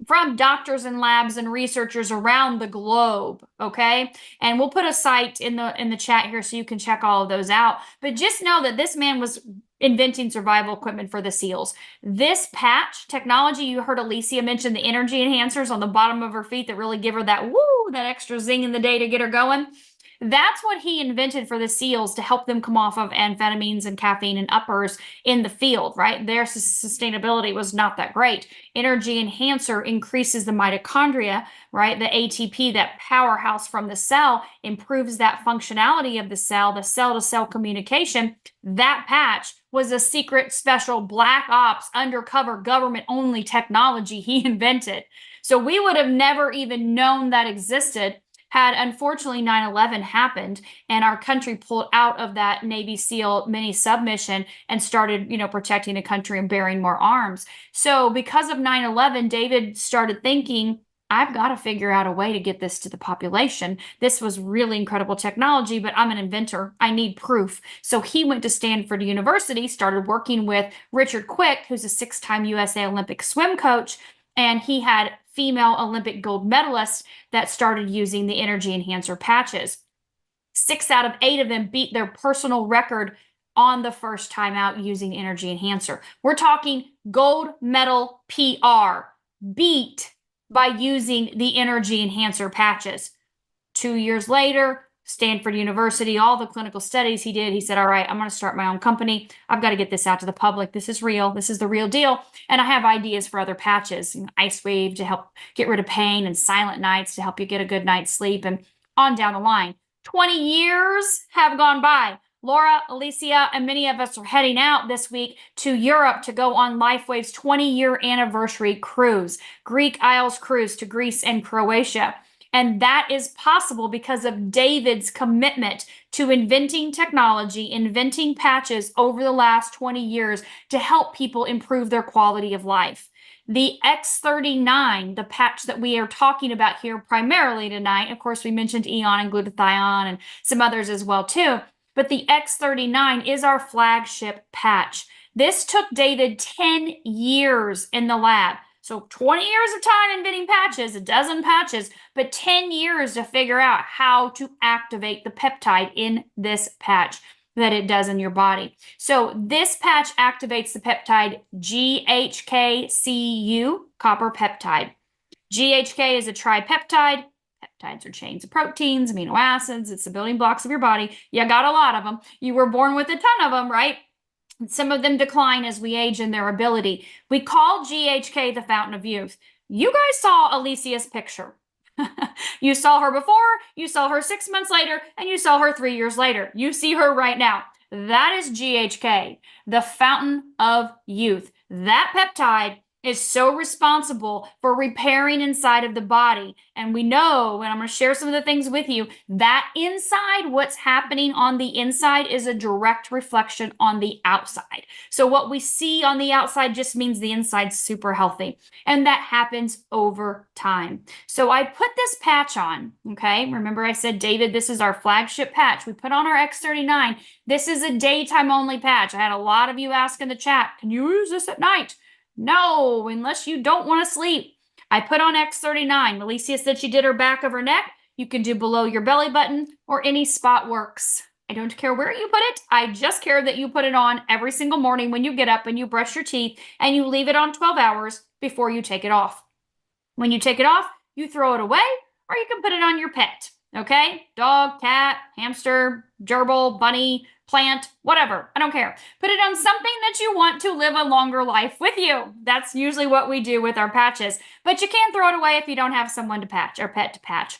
from doctors and labs and researchers around the globe, okay? And we'll put a site in the chat here so you can check all of those out. But just know that this man was inventing survival equipment for the SEALs. This patch technology, you heard Alicia mention the energy enhancers on the bottom of her feet that really give her that woo, that extra zing in the day to get her going. That's what he invented for the SEALs to help them come off of amphetamines and caffeine and uppers in the field, right? Their sustainability was not that great. Energy enhancer increases the mitochondria, right? The ATP, that powerhouse from the cell, improves that functionality of the cell-to-cell communication. That patch was a secret, special, black ops, undercover, government-only technology he invented. So we would have never even known that existed had unfortunately 9/11 happened and our country pulled out of that Navy SEAL mini submission and started, protecting the country and bearing more arms. So because of 9/11, David started thinking, I've got to figure out a way to get this to the population. This was really incredible technology, but I'm an inventor. I need proof. So he went to Stanford University, started working with Richard Quick, who's a 6-time USA Olympic swim coach, and he had female Olympic gold medalists that started using the energy enhancer patches. 6 out of 8 of them beat their personal record on the first time out using energy enhancer. We're talking gold medal PR, beat by using the energy enhancer patches. 2 years later, Stanford University, all the clinical studies he did, he said, all right, I'm going to start my own company. I've got to get this out to the public. This is real. This is the real deal. And I have ideas for other patches, LifeWave to help get rid of pain, and Silent Nights to help you get a good night's sleep, and on down the line. 20 years have gone by. Laura, Alicia, and many of us are heading out this week to Europe to go on LifeWave's 20-year anniversary cruise, Greek Isles cruise to Greece and Croatia. And that is possible because of David's commitment to inventing technology, inventing patches over the last 20 years to help people improve their quality of life. The X39, the patch that we are talking about here primarily tonight, of course, we mentioned Eon and glutathione and some others as well too, but the X39 is our flagship patch. This took David 10 years in the lab. So 20 years of time inventing patches, a dozen patches, but 10 years to figure out how to activate the peptide in this patch that it does in your body. So this patch activates the peptide GHK-Cu, copper peptide. GHK is a tripeptide. Peptides are chains of proteins, amino acids. It's the building blocks of your body. You got a lot of them. You were born with a ton of them, right? Some of them decline as we age in their ability. We call GHK the fountain of youth. You guys saw Alicia's picture. You saw her before, you saw her 6 months later, and you saw her 3 years later. You see her right now. That is GHK, the fountain of youth. That peptide is so responsible for repairing inside of the body. And we know, and I'm going to share some of the things with you, that inside, what's happening on the inside is a direct reflection on the outside. So what we see on the outside just means the inside's super healthy. And that happens over time. So I put this patch on, okay? Remember I said, David, this is our flagship patch. We put on our X39. This is a daytime only patch. I had a lot of you ask in the chat, can you use this at night? No, unless you don't want to sleep. I put on X39. Alicia said she did her back of her neck. You can do below your belly button or any spot works. I don't care where you put it. I just care that you put it on every single morning when you get up and you brush your teeth and you leave it on 12 hours before you take it off. When you take it off, you throw it away or you can put it on your pet. Okay? Dog, cat, hamster, gerbil, bunny, plant, whatever. I don't care. Put it on something that you want to live a longer life with you. That's usually what we do with our patches. But you can't throw it away if you don't have someone to patch or pet to patch.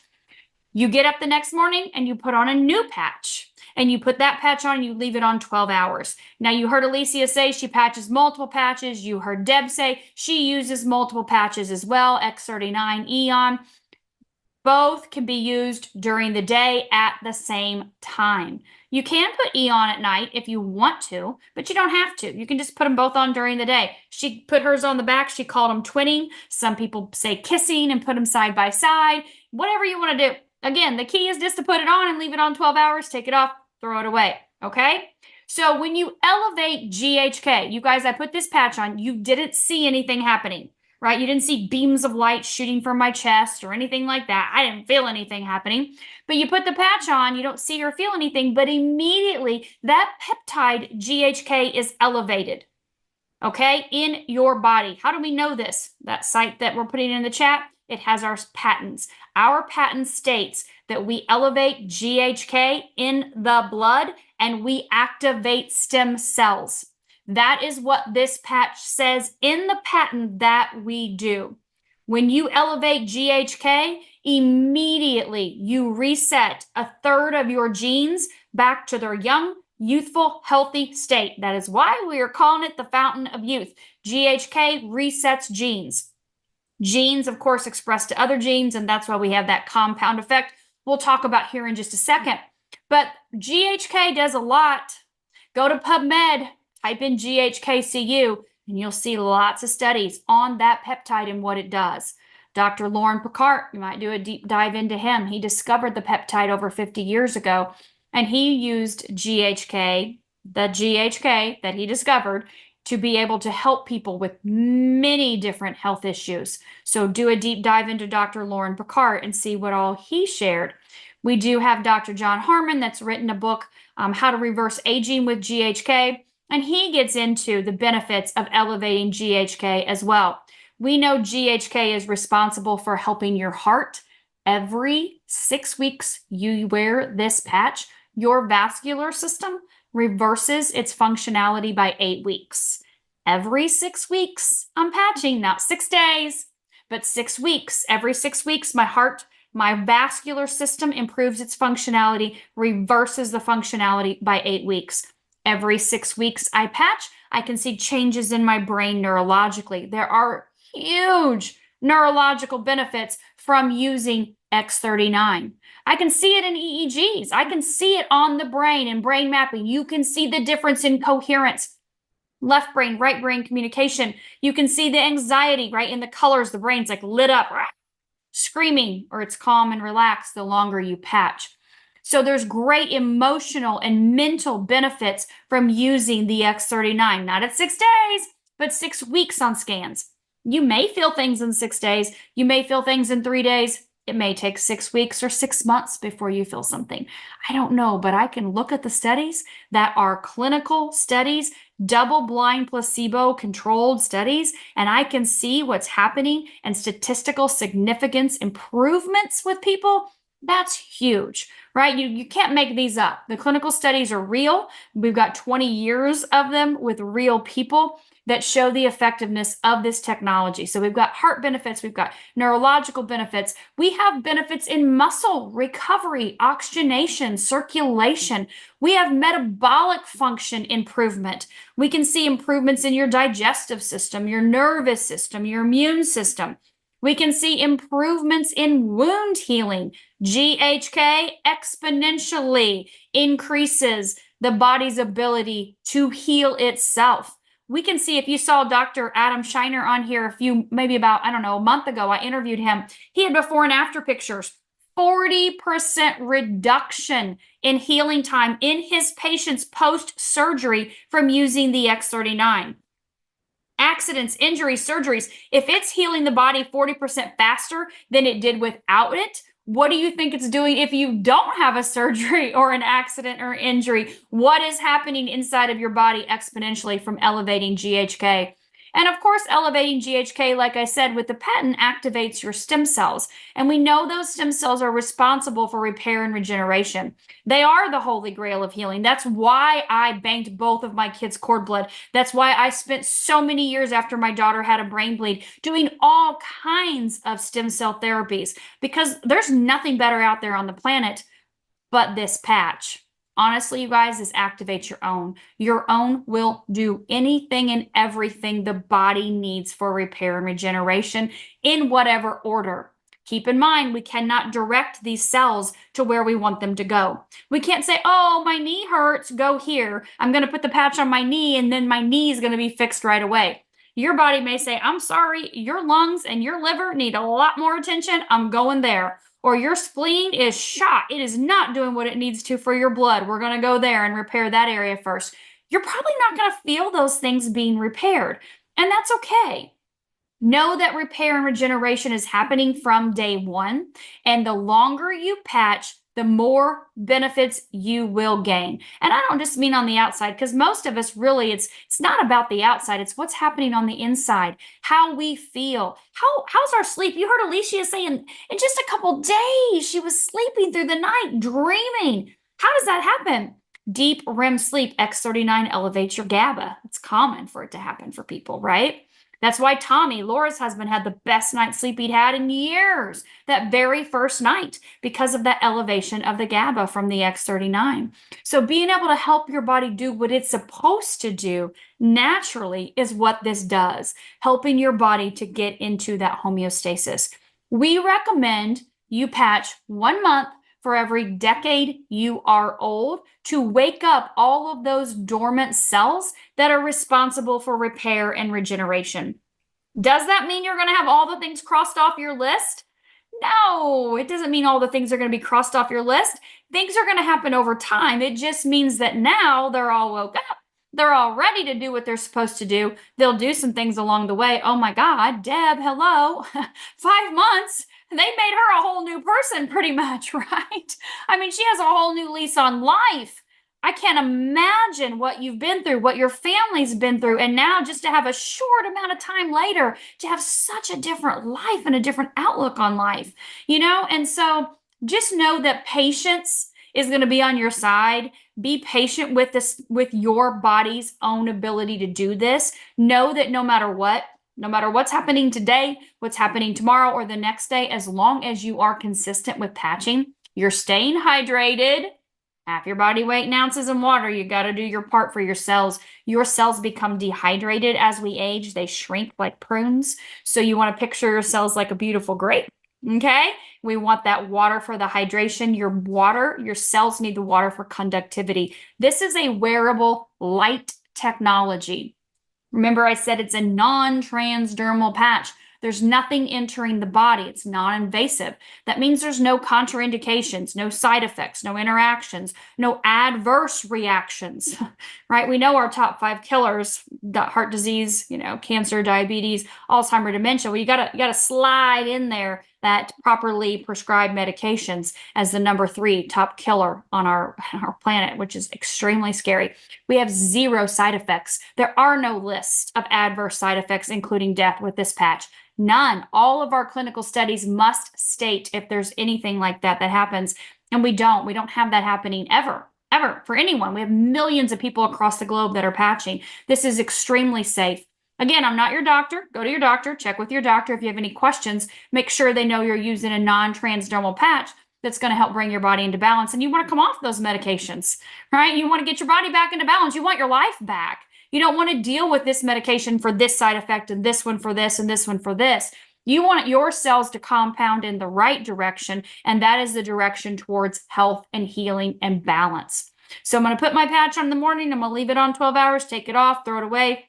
You get up the next morning and you put on a new patch. And you put that patch on and you leave it on 12 hours. Now you heard Alicia say she patches multiple patches. You heard Deb say she uses multiple patches as well, X39 Eon. Both can be used during the day at the same time. You can put Eon at night if you want to, but you don't have to. You can just put them both on during the day. She put hers on the back. She called them twinning. Some people say kissing and put them side by side. Whatever you want to do. Again, the key is just to put it on and leave it on 12 hours, take it off, throw it away. Okay? So when you elevate GHK, you guys, I put this patch on, you didn't see anything happening. Right? You didn't see beams of light shooting from my chest or anything like that. I didn't feel anything happening. But you put the patch on, you don't see or feel anything, but immediately that peptide GHK is elevated, okay, in your body. How do we know this? That site that we're putting in the chat, it has our patents. Our patent states that we elevate GHK in the blood and we activate stem cells. That is what this patch says in the patent that we do. When you elevate GHK, immediately you reset a third of your genes back to their young, youthful, healthy state. That is why we are calling it the fountain of youth. GHK resets genes. Genes, of course, express to other genes, and that's why we have that compound effect we'll talk about here in just a second. But GHK does a lot. Go to PubMed. Type in GHKCU and you'll see lots of studies on that peptide and what it does. Dr. Lauren Picard, you might do a deep dive into him. He discovered the peptide over 50 years ago, and he used GHK, the GHK that he discovered, to be able to help people with many different health issues. So do a deep dive into Dr. Lauren Picard and see what all he shared. We do have Dr. John Harmon that's written a book, How to Reverse Aging with GHK. And he gets into the benefits of elevating GHK as well. We know GHK is responsible for helping your heart. Every 6 weeks you wear this patch, your vascular system reverses its functionality by 8 weeks. Every 6 weeks, I'm patching, not 6 days, but 6 weeks. Every 6 weeks, my heart, my vascular system improves its functionality, reverses the functionality by 8 weeks. Every 6 weeks I patch, I can see changes in my brain neurologically. There are huge neurological benefits from using X39. I can see it in EEGs. I can see it on the brain and brain mapping. You can see the difference in coherence, left brain, right brain communication. You can see the anxiety, right, in the colors. The brain's like lit up, screaming, or it's calm and relaxed the longer you patch. So there's great emotional and mental benefits from using the X39, not at 6 days, but 6 weeks on scans. You may feel things in 6 days. You may feel things in 3 days. It may take 6 weeks or 6 months before you feel something. I don't know, but I can look at the studies that are clinical studies, double-blind placebo-controlled studies, and I can see what's happening and statistical significance improvements with people. That's huge, right? You can't make these up. The clinical studies are real. We've got 20 years of them with real people. that show the effectiveness of this technology. So we've got heart benefits, we've got neurological benefits, we have benefits in muscle recovery, oxygenation, circulation. We have metabolic function improvement. We can see improvements in your digestive system, your nervous system, your immune system. We can see improvements in wound healing. GHK exponentially increases the body's ability to heal itself. We can see, if you saw Dr. Adam Shiner on here maybe about, I don't know, a month ago, I interviewed him. He had before and after pictures, 40% reduction in healing time in his patients post-surgery from using the X39. Accidents, injuries, surgeries, if it's healing the body 40% faster than it did without it, what do you think it's doing if you don't have a surgery or an accident or injury? What is happening inside of your body exponentially from elevating GHK? And of course, elevating GHK, like I said, with the patent, activates your stem cells. And we know those stem cells are responsible for repair and regeneration. They are the holy grail of healing. That's why I banked both of my kids' cord blood. That's why I spent so many years after my daughter had a brain bleed doing all kinds of stem cell therapies, because there's nothing better out there on the planet but this patch. Honestly, you guys, this activates your own. Your own will do anything and everything the body needs for repair and regeneration in whatever order. Keep in mind, we cannot direct these cells to where we want them to go. We can't say, oh, my knee hurts, go here. I'm going to put the patch on my knee and then my knee is going to be fixed right away. Your body may say, I'm sorry, your lungs and your liver need a lot more attention. I'm going there. Or your spleen is shot. It is not doing what it needs to for your blood. We're going to go there and repair that area first. You're probably not going to feel those things being repaired, and that's okay. Know that repair and regeneration is happening from day one, and the longer you patch, the more benefits you will gain. And I don't just mean on the outside, because most of us really, it's not about the outside. It's what's happening on the inside, how we feel. How's our sleep? You heard Alicia saying in just a couple days, she was sleeping through the night, dreaming. How does that happen? Deep REM sleep, X39 elevates your GABA. It's common for it to happen for people, right? That's why Tommy, Laura's husband, had the best night's sleep he'd had in years, that very first night, because of that elevation of the GABA from the X39. So being able to help your body do what it's supposed to do naturally is what this does, helping your body to get into that homeostasis. We recommend you patch 1 month for every decade you are old to wake up all of those dormant cells that are responsible for repair and regeneration. Does that mean you're going to have all the things crossed off your list? No, it doesn't mean all the things are going to be crossed off your list. Things are going to happen over time. It just means that now they're all woke up. They're all ready to do what they're supposed to do. They'll do some things along the way. Oh my God, Deb, hello. 5 months. They made her a whole new person pretty much, right? I mean, she has a whole new lease on life. I can't imagine what you've been through, what your family's been through. And now just to have a short amount of time later, to have such a different life and a different outlook on life, you know? And so just know that patience is going to be on your side. Be patient with this, with your body's own ability to do this. Know that no matter what's happening today, what's happening tomorrow or the next day, as long as you are consistent with patching, you're staying hydrated, half your body weight in ounces in water, you got to do your part for your cells. Your cells become dehydrated as we age. They shrink like prunes. So you want to picture your cells like a beautiful grape. Okay? We want that water for the hydration. Your cells need the water for conductivity. This is a wearable light technology. Remember, I said it's a non-transdermal patch. There's nothing entering the body. It's non-invasive. That means there's no contraindications, no side effects, no interactions, no adverse reactions, right? We know our top 5 killers, got heart disease, cancer, diabetes, Alzheimer's, dementia. Well, you gotta slide in there that properly prescribed medications as the number 3 top killer on our planet, which is extremely scary. We have 0 side effects. There are no lists of adverse side effects, including death, with this patch. None. All of our clinical studies must state if there's anything like that happens. And we don't have that happening ever for anyone. We have millions of people across the globe that are patching. This is extremely safe. Again, I'm not your doctor. Go to your doctor, check with your doctor. If you have any questions, make sure they know you're using a non-transdermal patch that's going to help bring your body into balance. And you want to come off those medications, right? You want to get your body back into balance. You want your life back. You don't want to deal with this medication for this side effect and this one for this and this one for this. You want your cells to compound in the right direction, and that is the direction towards health and healing and balance. So I'm going to put my patch on in the morning. I'm going to leave it on 12 hours, take it off, throw it away.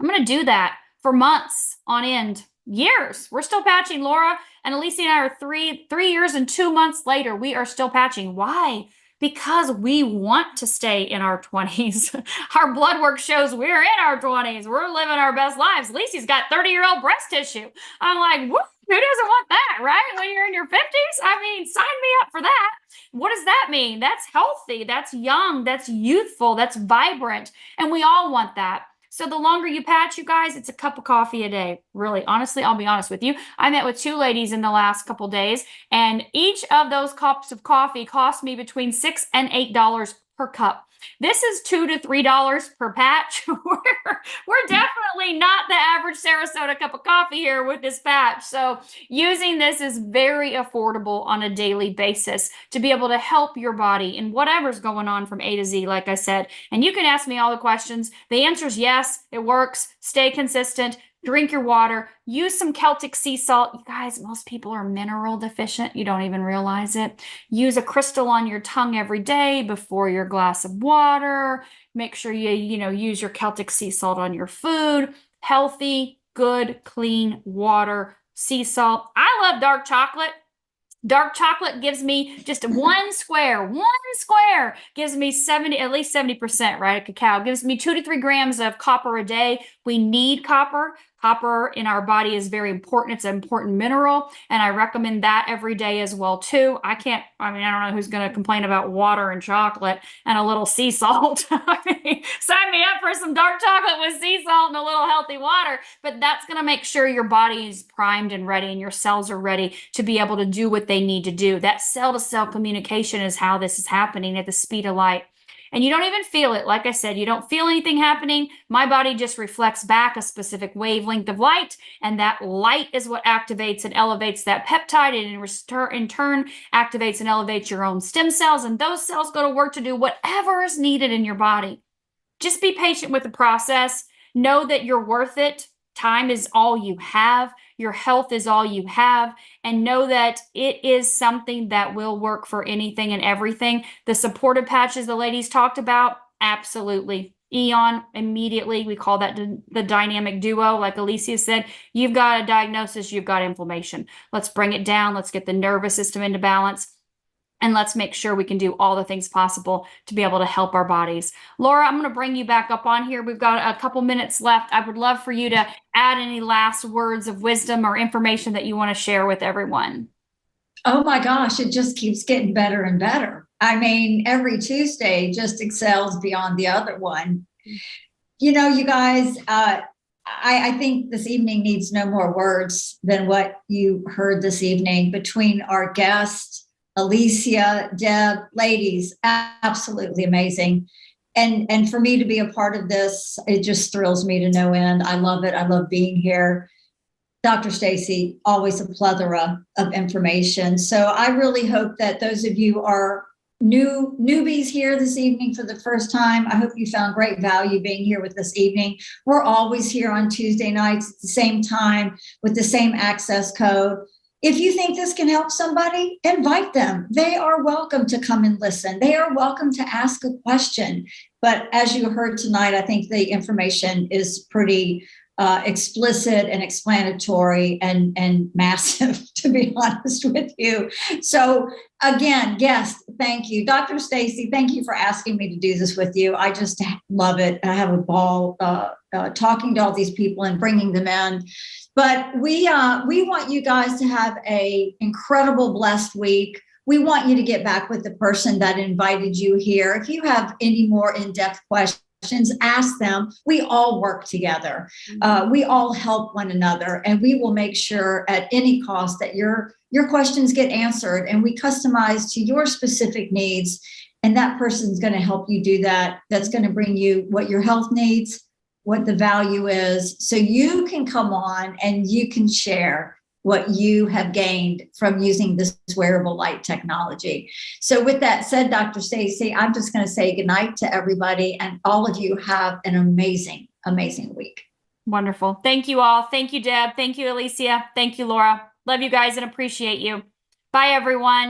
I'm going to do that for months on end, years. We're still patching. Laura and Alicia and I are 3 years and 2 months later. We are still patching. Why? Because we want to stay in our 20s. Our blood work shows we're in our 20s. We're living our best lives. Lisi's got 30-year-old breast tissue. I'm like, who doesn't want that, right? When you're in your 50s? I mean, sign me up for that. What does that mean? That's healthy. That's young. That's youthful. That's vibrant. And we all want that. So the longer you patch, you guys, it's a cup of coffee a day. Really, honestly, I'll be honest with you. I met with 2 ladies in the last couple days, and each of those cups of coffee cost me between $6 and $8 per cup. This is $2 to $3 per patch. We're definitely not the average Sarasota cup of coffee here with this patch. So using this is very affordable on a daily basis to be able to help your body in whatever's going on from A to Z, like I said. And you can ask me all the questions. The answer is yes, it works. Stay consistent. Drink your water, use some Celtic sea salt. You guys, most people are mineral deficient. You don't even realize it. Use a crystal on your tongue every day before your glass of water. Make sure you use your Celtic sea salt on your food. Healthy, good, clean water, sea salt. I love dark chocolate. Dark chocolate gives me just one square gives me at least 70%, right? Cacao gives me 2 to 3 grams of copper a day. We need copper. Copper in our body is very important. It's an important mineral, and I recommend that every day as well too. I don't know who's going to complain about water and chocolate and a little sea salt. Sign me up for some dark chocolate with sea salt and a little healthy water, but that's going to make sure your body is primed and ready and your cells are ready to be able to do what they need to do. That cell-to-cell communication is how this is happening at the speed of light. And you don't even feel it. Like I said, you don't feel anything happening. My body just reflects back a specific wavelength of light, and that light is what activates and elevates that peptide, and in turn activates and elevates your own stem cells, and those cells go to work to do whatever is needed in your body. Just be patient with the process. Know that you're worth it. Time is all you have. Your health is all you have. And know that it is something that will work for anything and everything. The supportive patches the ladies talked about, absolutely. Eon, immediately, we call that the dynamic duo. Like Alicia said, you've got a diagnosis, you've got inflammation. Let's bring it down. Let's get the nervous system into balance. And let's make sure we can do all the things possible to be able to help our bodies. Laura, I'm going to bring you back up on here. We've got a couple minutes left. I would love for you to add any last words of wisdom or information that you want to share with everyone. Oh my gosh, it just keeps getting better and better. I mean, every Tuesday just excels beyond the other one. You guys, I think this evening needs no more words than what you heard this evening between our guests, Alicia, Deb, ladies, absolutely amazing. And for me to be a part of this, it just thrills me to no end. I love it. I love being here. Dr. Staci, always a plethora of information. So I really hope that those of you are newbies here this evening for the first time, I hope you found great value being here with us evening. We're always here on Tuesday nights at the same time with the same access code. If you think this can help somebody, invite them. They are welcome to come and listen. They are welcome to ask a question. But as you heard tonight, I think the information is pretty explicit and explanatory and massive, to be honest with you. So again, guest, thank you. Dr. Staci, thank you for asking me to do this with you. I just love it. I have a ball talking to all these people and bringing them in. But we want you guys to have an incredible, blessed week. We want you to get back with the person that invited you here. If you have any more in-depth questions, ask them. We all work together. We all help one another, and we will make sure at any cost that your questions get answered, and we customize to your specific needs. And that person's going to help you do that. That's going to bring you what your health needs, what the value is, so you can come on and you can share what you have gained from using this wearable light technology. So with that said, Dr. Staci, I'm just going to say goodnight to everybody, and all of you have an amazing, amazing week. Wonderful. Thank you all. Thank you, Deb. Thank you, Alicia. Thank you, Laura. Love you guys and appreciate you. Bye, everyone.